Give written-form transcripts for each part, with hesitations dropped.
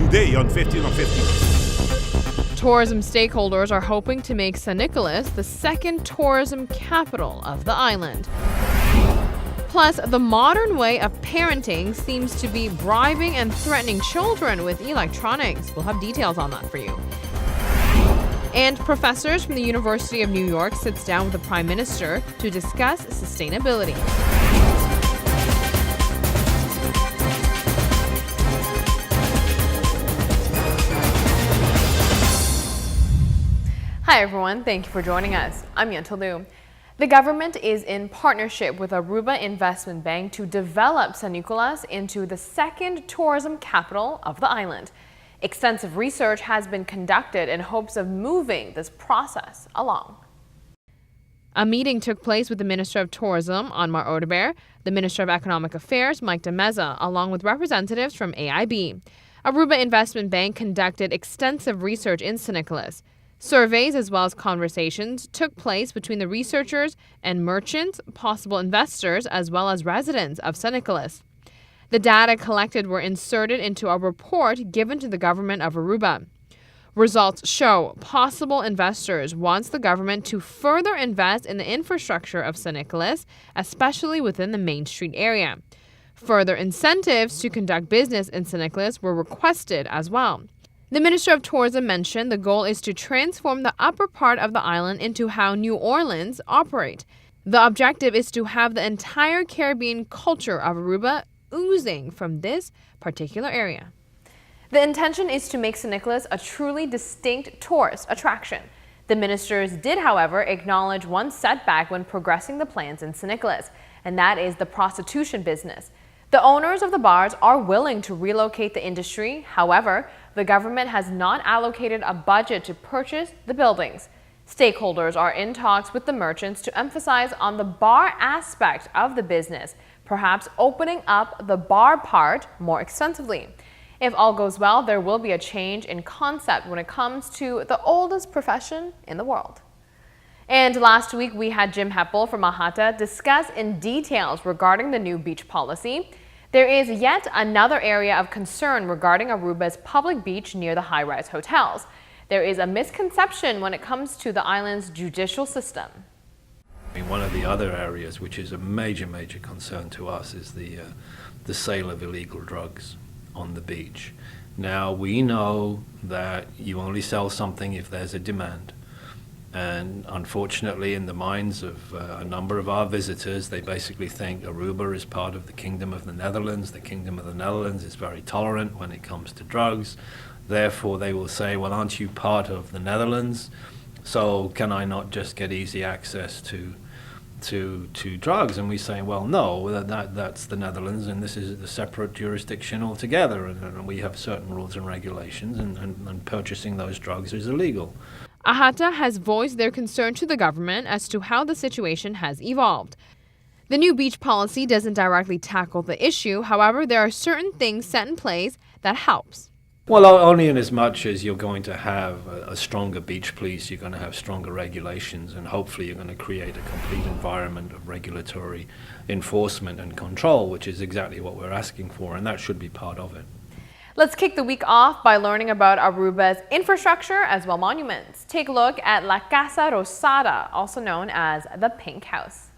today on 15 on 15. Tourism stakeholders are hoping to make St. Nicholas the second tourism capital of the island. Plus, the modern way of parenting seems to be bribing and threatening children with electronics. We'll have details on that for you. And professors from the University of New York sits down with the Prime Minister to discuss sustainability. Hi everyone, thank you for joining us. I'm Yentl Lieuw. The government is in partnership with Aruba Investment Bank to develop San Nicolas into the second tourism capital of the island. Extensive research has been conducted in hopes of moving this process along. A meeting took place with the Minister of Tourism, Anmar Odeber, the Minister of Economic Affairs, Mike de Meza, along with representatives from AIB. Aruba Investment Bank conducted extensive research in San Nicolas. Surveys as well as conversations took place between the researchers and merchants, possible investors, as well as residents of St. Nicholas. The data collected were inserted into a report given to the government of Aruba. Results show possible investors wants the government to further invest in the infrastructure of St. Nicholas, especially within the Main Street area. Further incentives to conduct business in St. Nicholas were requested as well. The Minister of Tourism mentioned the goal is to transform the upper part of the island into how New Orleans operate. The objective is to have the entire Caribbean culture of Aruba oozing from this particular area. The intention is to make St. Nicholas a truly distinct tourist attraction. The ministers did, however, acknowledge one setback when progressing the plans in St. Nicholas, and that is the prostitution business. The owners of the bars are willing to relocate the industry. However, the government has not allocated a budget to purchase the buildings. Stakeholders are in talks with the merchants to emphasize on the bar aspect of the business, perhaps opening up the bar part more extensively. If all goes well, there will be a change in concept when it comes to the oldest profession in the world. And last week, we had Jim Heppel from AHATA discuss in details regarding the new beach policy. There is yet another area of concern regarding Aruba's public beach near the high-rise hotels. There is a misconception when it comes to the island's judicial system. One of the other areas which is a major concern to us is the sale of illegal drugs on the beach. Now, we know that you only sell something if there's a demand. And unfortunately, in the minds of a number of our visitors, they basically think Aruba is part of the Kingdom of the Netherlands. The Kingdom of the Netherlands is very tolerant when it comes to drugs. Therefore, they will say, well, aren't you part of the Netherlands? So can I not just get easy access to drugs? And we say, well, no, that's the Netherlands, and this is a separate jurisdiction altogether. And we have certain rules and regulations, and purchasing those drugs is illegal. AHATA has voiced their concern to the government as to how the situation has evolved. The new beach policy doesn't directly tackle the issue. However, there are certain things set in place that helps. Well, only in as much as you're going to have a stronger beach police, you're going to have stronger regulations, and hopefully you're going to create a complete environment of regulatory enforcement and control, which is exactly what we're asking for, and that should be part of it. Let's kick the week off by learning about Aruba's infrastructure as well monuments. Take a look at La Casa Rosada, also known as the Pink House.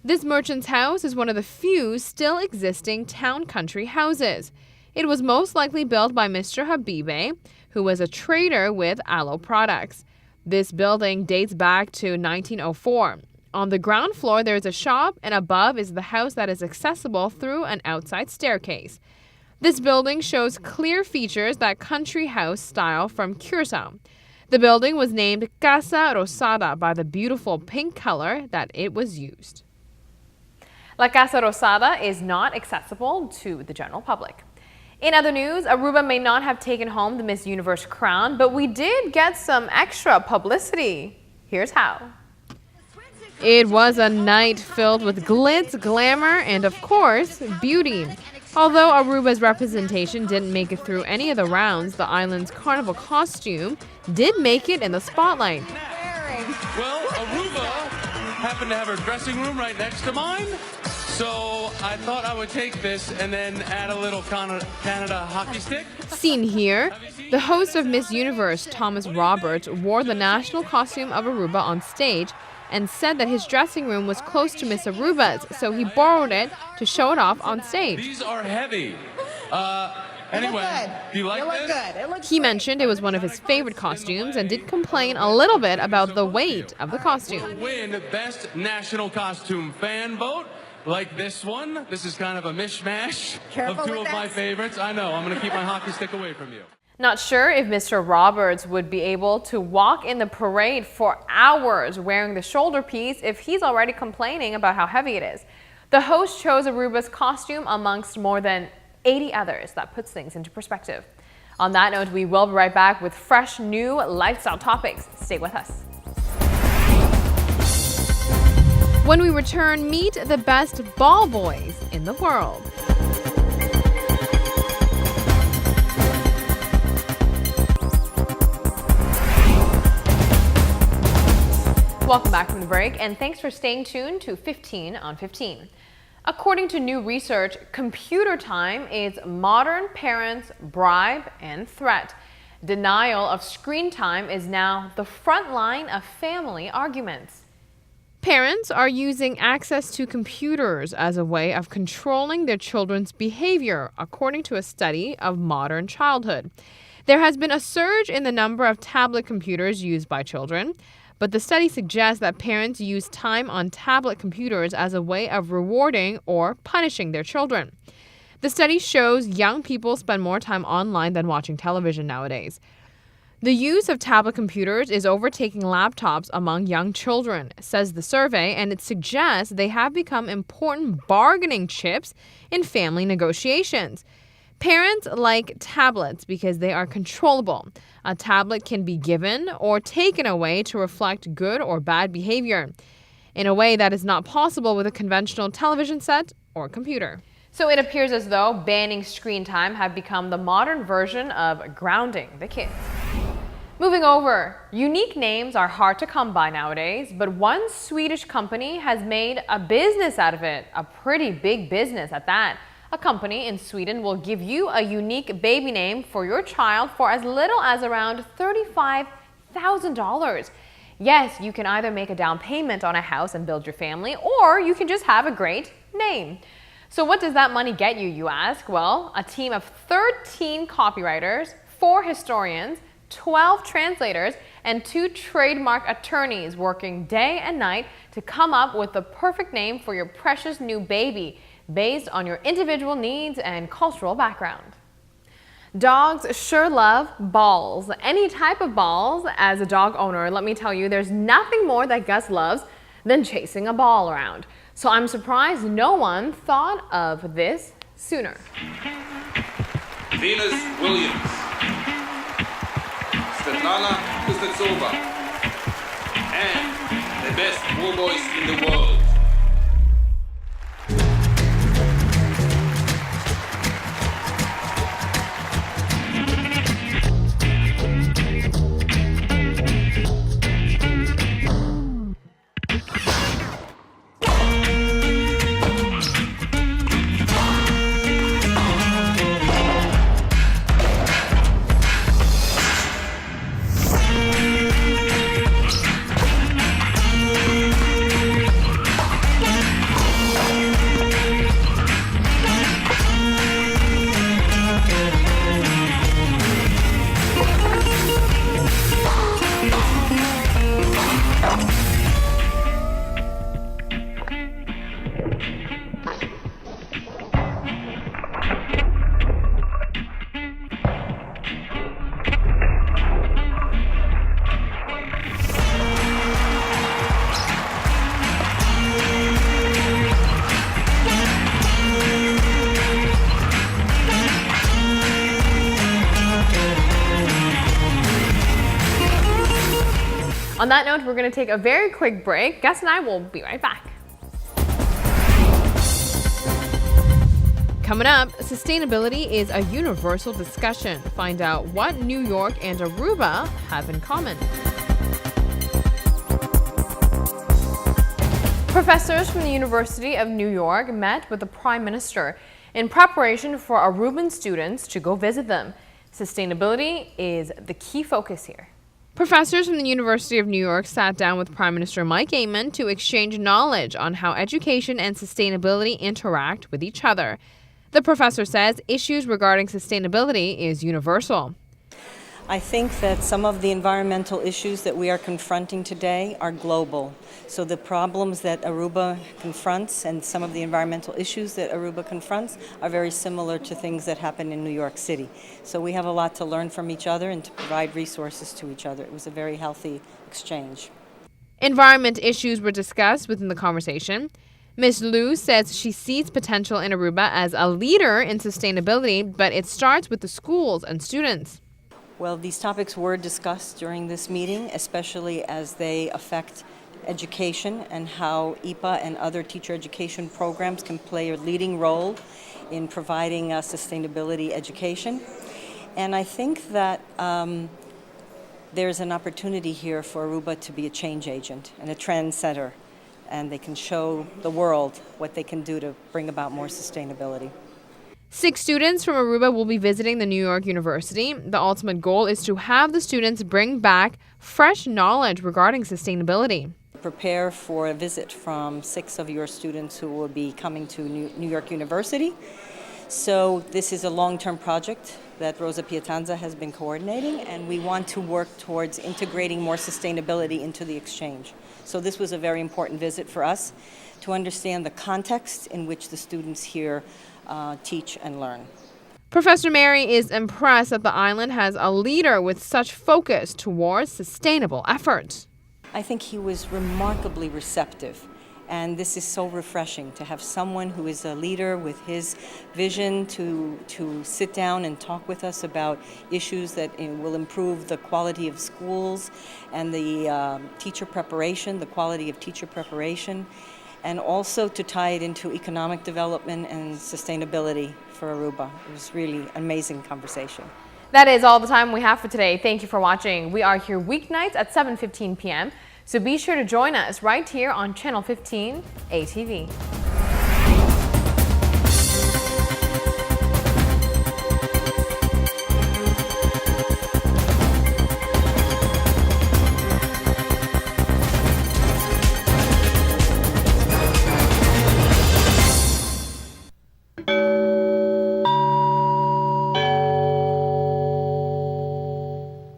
This merchant's house is one of the few still existing town country houses. It was most likely built by Mr. Habibe, who was a trader with aloe products. This building dates back to 1904. On the ground floor, there is a shop, and above is the house that is accessible through an outside staircase. This building shows clear features that country house style from Curaçao. The building was named Casa Rosada by the beautiful pink color that it was used. La Casa Rosada is not accessible to the general public. In other news, Aruba may not have taken home the Miss Universe crown, but we did get some extra publicity. Here's how. It was a night filled with glitz, glamour, and of course, beauty. Although Aruba's representation didn't make it through any of the rounds, the island's carnival costume did make it in the spotlight. Well, Aruba happened to have her dressing room right next to mine, So I thought I would take this and then add a little Canada hockey stick. Seen here, the host of Miss Universe, Thomas Roberts, wore the national costume of Aruba on stage and said that his dressing room was close to Miss Aruba's, so he borrowed it to show it off on stage. These are heavy. Anyway, do you like this? He mentioned it was one of his favorite costumes and did complain a little bit about the weight of the costume. Win Best National Costume Fan Vote. Like this one. This is kind of a mishmash of two of my favorites. I know, I'm going to keep my hockey stick away from you. Not sure if Mr. Roberts would be able to walk in the parade for hours wearing the shoulder piece if he's already complaining about how heavy it is. The host chose Aruba's costume amongst more than 80 others. That puts things into perspective. On that note, we will be right back with fresh new lifestyle topics. Stay with us. When we return, meet the best ball boys in the world. Welcome back from the break, and thanks for staying tuned to 15 on 15. According to new research, computer time is modern parents' bribe and threat. Denial of screen time is now the front line of family arguments. Parents are using access to computers as a way of controlling their children's behavior, according to a study of modern childhood. There has been a surge in the number of tablet computers used by children, but the study suggests that parents use time on tablet computers as a way of rewarding or punishing their children. The study shows young people spend more time online than watching television nowadays. The use of tablet computers is overtaking laptops among young children, says the survey, and it suggests they have become important bargaining chips in family negotiations. Parents like tablets because they are controllable. A tablet can be given or taken away to reflect good or bad behavior, in a way that is not possible with a conventional television set or computer. So it appears as though banning screen time have become the modern version of grounding the kids. Moving over, unique names are hard to come by nowadays, but one Swedish company has made a business out of it, a pretty big business at that. A company in Sweden will give you a unique baby name for your child for as little as around $35,000. Yes, you can either make a down payment on a house and build your family, or you can just have a great name. So what does that money get you, you ask? Well, a team of 13 copywriters, 4 historians, 12 translators, and 2 trademark attorneys working day and night to come up with the perfect name for your precious new baby based on your individual needs and cultural background. Dogs sure love balls. Any type of balls. As a dog owner, let me tell you, there's nothing more that Gus loves than chasing a ball around. So I'm surprised no one thought of this sooner. Venus Williams, Svetlana Kuznetsova, and the best ball boys in the world. On that note, we're going to take a very quick break. Gus and I will be right back. Coming up, sustainability is a universal discussion. Find out what New York and Aruba have in common. Professors from the University of New York met with the Prime Minister in preparation for Aruban students to go visit them. Sustainability is the key focus here. Professors from the University of New York sat down with Prime Minister Mike Amon to exchange knowledge on how education and sustainability interact with each other. The professor says issues regarding sustainability is universal. I think that some of the environmental issues that we are confronting today are global. So the problems that Aruba confronts and some of the environmental issues that Aruba confronts are very similar to things that happen in New York City. So we have a lot to learn from each other and to provide resources to each other. It was a very healthy exchange. Environment issues were discussed within the conversation. Ms. Lieuw says she sees potential in Aruba as a leader in sustainability, but it starts with the schools and students. Well, these topics were discussed during this meeting, especially as they affect education and how IPA and other teacher education programs can play a leading role in providing sustainability education. And I think that there's an opportunity here for Aruba to be a change agent and a trendsetter, and they can show the world what they can do to bring about more sustainability. 6 students from Aruba will be visiting the New York University. The ultimate goal is to have the students bring back fresh knowledge regarding sustainability. Prepare for a visit from 6 of your students who will be coming to New York University. So this is a long-term project that Rosa Pietanza has been coordinating, and we want to work towards integrating more sustainability into the exchange. So this was a very important visit for us to understand the context in which the students here teach and learn. Professor Mary is impressed that the island has a leader with such focus towards sustainable efforts. I think he was remarkably receptive, and this is so refreshing to have someone who is a leader with his vision to sit down and talk with us about issues that will improve the quality of schools and the teacher preparation, the quality of teacher preparation, and also to tie it into economic development and sustainability for Aruba. It was really an amazing conversation. That is all the time we have for today. Thank you for watching. We are here weeknights at 7:15 p.m., so be sure to join us right here on Channel 15 ATV.